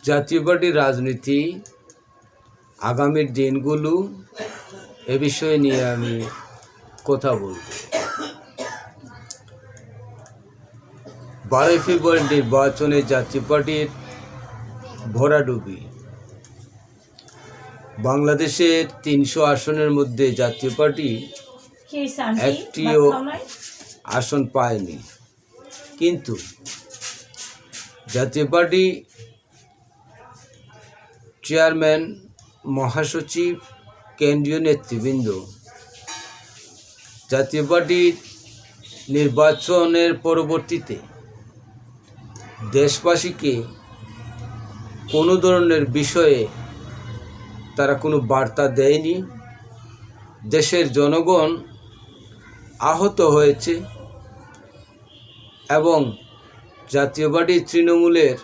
জাতীয় পার্টির রাজনীতি আগামীর দিনগুলো এ বিষয় নিয়ে আমি কথা বলব। 12 ফেব্রুয়ারি নির্বাচনে জাতীয় পার্টির ভরাডুবি। বাংলাদেশের 300 আসনের মধ্যে জাতীয় পার্টি একটিও আসন পায়নি, কিন্তু জাতীয় পার্টি চেয়ারম্যান, মহাসচিব, কেন্দ্রীয় নেতৃবৃন্দ জাতীয় পার্টির নির্বাচনের পরবর্তীতে দেশবাসীকে কোনো ধরনের বিষয়ে তারা কোনো বার্তা দেয়নি। দেশের জনগণ আহত হয়েছে এবং জাতীয় পার্টি তৃণমূলের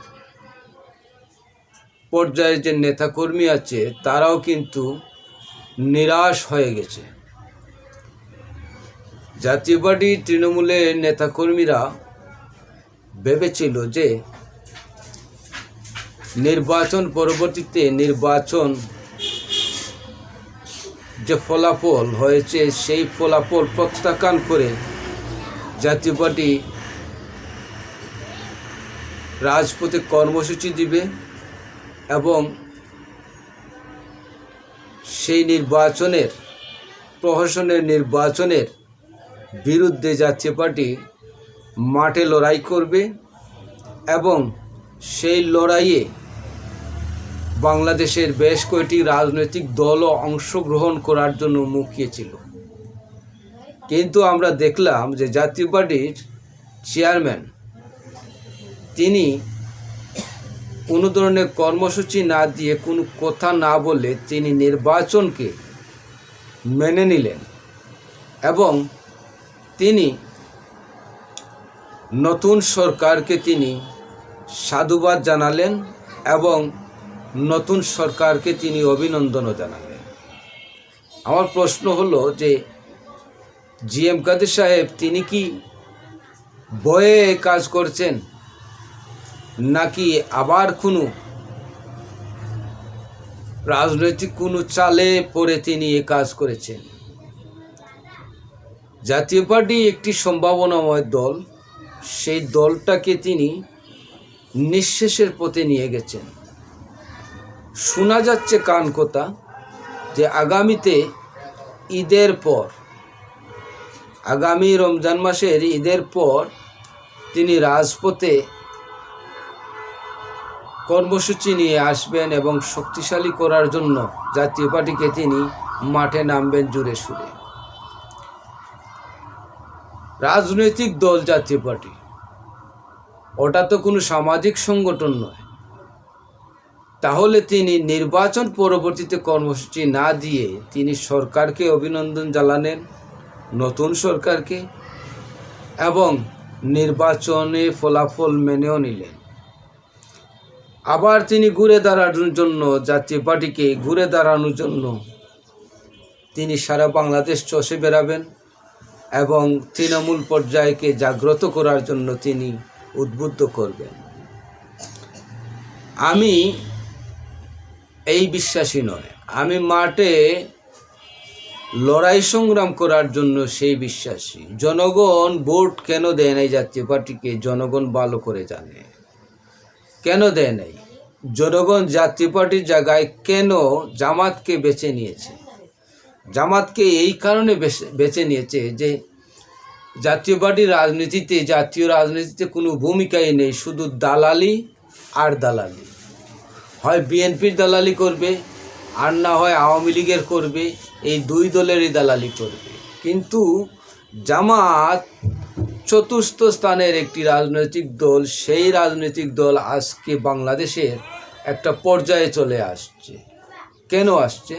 পর্যায়ে যে নেতাকর্মী আছে তারাও কিন্তু নিরাশ হয়ে গেছে। জাতীয় পার্টি তৃণমূলের নেতাকর্মীরা ভেবেছিল যে নির্বাচন পরবর্তীতে নির্বাচন যে ফলাফল হয়েছে সেই ফলাফল প্রত্যাখ্যান করে জাতীয় পার্টি রাজপথে কর্মসূচি দিবে এবং সেই নির্বাচনের প্রহসনের নির্বাচনের বিরুদ্ধে জাতীয় পার্টি মাঠে লড়াই করবে এবং সেই লড়াইয়ে বাংলাদেশের বেশ কয়েকটি রাজনৈতিক দলও অংশগ্রহণ করার জন্য মুখিয়েছিল। কিন্তু আমরা দেখলাম যে জাতীয় পার্টির চেয়ারম্যান তিনি কোনো ধরনের কর্মসূচি না দিয়ে, কোনো কথা না বলে তিনি নির্বাচনকে মেনে নিলেন এবং তিনি নতুন সরকারকে তিনি সাধুবাদ জানালেন এবং নতুন সরকারকে তিনি অভিনন্দনও জানালেন। আমার প্রশ্ন হলো যে জিএম কাদের সাহেব তিনি কি ভয়ে কাজ করছেন, নাকি আবার কোনো রাজনৈতিক কোনো চালে পড়ে তিনি এ কাজ করেছেন? জাতীয় পার্টি একটি সম্ভাবনাময় দল, সেই দলটাকে তিনি নিঃশেষের পথে নিয়ে গেছেন। শোনা যাচ্ছে কান কথা যে আগামীতে ঈদের পর, আগামী রমজান মাসের ঈদের পর তিনি রাজপথে কর্মসূচি নিয়ে আসবেন এবং শক্তিশালী করার জন্য জাতীয় পার্টিকে তিনি মাঠে নামবেন জোরে সুরে। রাজনৈতিক দল জাতীয় পার্টি, ওটা তো কোনো সামাজিক সংগঠন নয়। তাহলে তিনি নির্বাচন পরবর্তীতে কর্মসূচি না দিয়ে তিনি সরকারকে অভিনন্দন জানালেন, নতুন সরকারকে, এবং নির্বাচনে ফলাফল মেনেও নিলেন। আবার তিনি ঘুরে দাঁড়ানোর জন্য, জাতীয় পার্টিকে ঘুরে দাঁড়ানোর জন্য তিনি সারা বাংলাদেশ চষে বেড়াবেন এবং তৃণমূল পর্যায়কে জাগ্রত করার জন্য তিনি উদ্বুদ্ধ করবেন। আমি এই বিশ্বাসী নয়, আমি মাঠে লড়াই সংগ্রাম করার জন্য সেই বিশ্বাসী। জনগণ ভোট কেন দেয় নাই জাতীয় পার্টিকে, জনগণ ভালো করে জানে। কেন দেয় নাই? জনগণ জাতীয় পার্টির জায়গায় কেন জামাতকে বেছে নিয়েছে? জামাতকে এই কারণে বেছে নিয়েছে যে জাতীয় পার্টির রাজনীতিতে, জাতীয় রাজনীতিতে কোনো ভূমিকাই নেই, শুধু দালালি আর দালালি। হয় বিএনপির দালালি করবে আর না হয় আওয়ামী লীগের করবে, এই দুই দলেরই দালালি করবে। কিন্তু জামাত চতুর্থ স্থানের একটি রাজনৈতিক দল, সেই রাজনৈতিক দল আজকে বাংলাদেশের একটা পর্যায়ে চলে আসছে। কেন আসছে?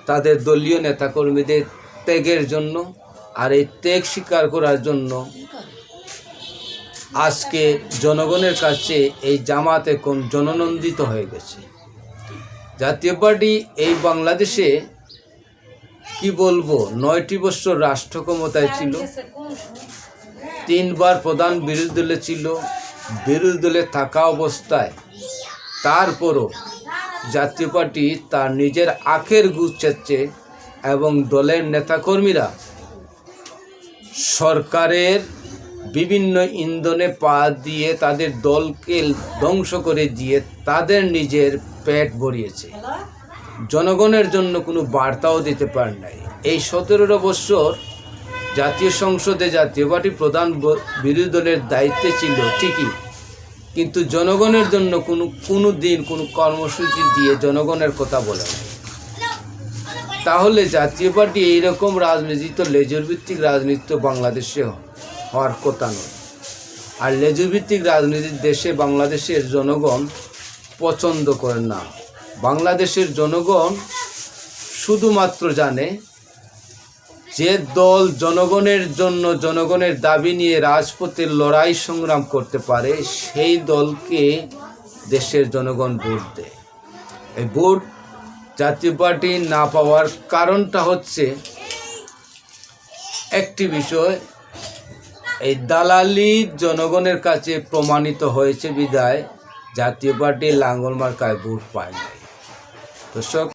তাদের দলীয় নেতাকর্মীদের ত্যাগের জন্য, আর এই ত্যাগ স্বীকার করার জন্য আজকে জনগণের কাছে এই জামাত এখন জননন্দিত হয়ে গেছে। জাতীয় পার্টি এই বাংলাদেশে কি বলবো, 9টি বছর রাষ্ট্র ক্ষমতায় ছিল, 3বার প্রধান বিরোধী দলে ছিল। বিরোধী দলে থাকা অবস্থায় তারপরও জাতীয় পার্টি তার নিজের আখের গুছাচ্ছে এবং দলের নেতাকর্মীরা সরকারের বিভিন্ন ইন্ধনে পা দিয়ে তাদের দলকে ধ্বংস করে দিয়ে তাদের নিজের পেট ভরিয়েছে। জনগণের জন্য কোনো বার্তাও দিতে পারে নাই। এই 17 বছর জাতীয় সংসদে জাতীয় পার্টি প্রধান বিরোধী দলের দায়িত্বে ছিল ঠিকই, কিন্তু জনগণের জন্য কোনো দিন কোনো কর্মসূচি দিয়ে জনগণের কথা বলে না। তাহলে জাতীয় পার্টি এইরকম রাজনীতি তো লেজুর ভিত্তিক রাজনীতি তো বাংলাদেশে হওয়ার কথা নয়। আর লেজুর ভিত্তিক রাজনীতির দেশে বাংলাদেশের জনগণ পছন্দ করে না। বাংলাদেশের জনগণ শুধুমাত্র জানে যে দল জনগণের জন্য জনগণের দাবি নিয়ে রাজপথে লড়াই সংগ্রাম করতে পারে সেই দলকে দেশের জনগণ ভোট দেয়। এই ভোট জাতীয় পার্টি না পাওয়ার কারণটা হচ্ছে একটি বিষয়, এই দালালি জনগণের কাছে প্রমাণিত হয়েছে বিধায় জাতীয় পার্টি লাঙ্গল মার্কায় ভোট পায় নাই। দর্শক,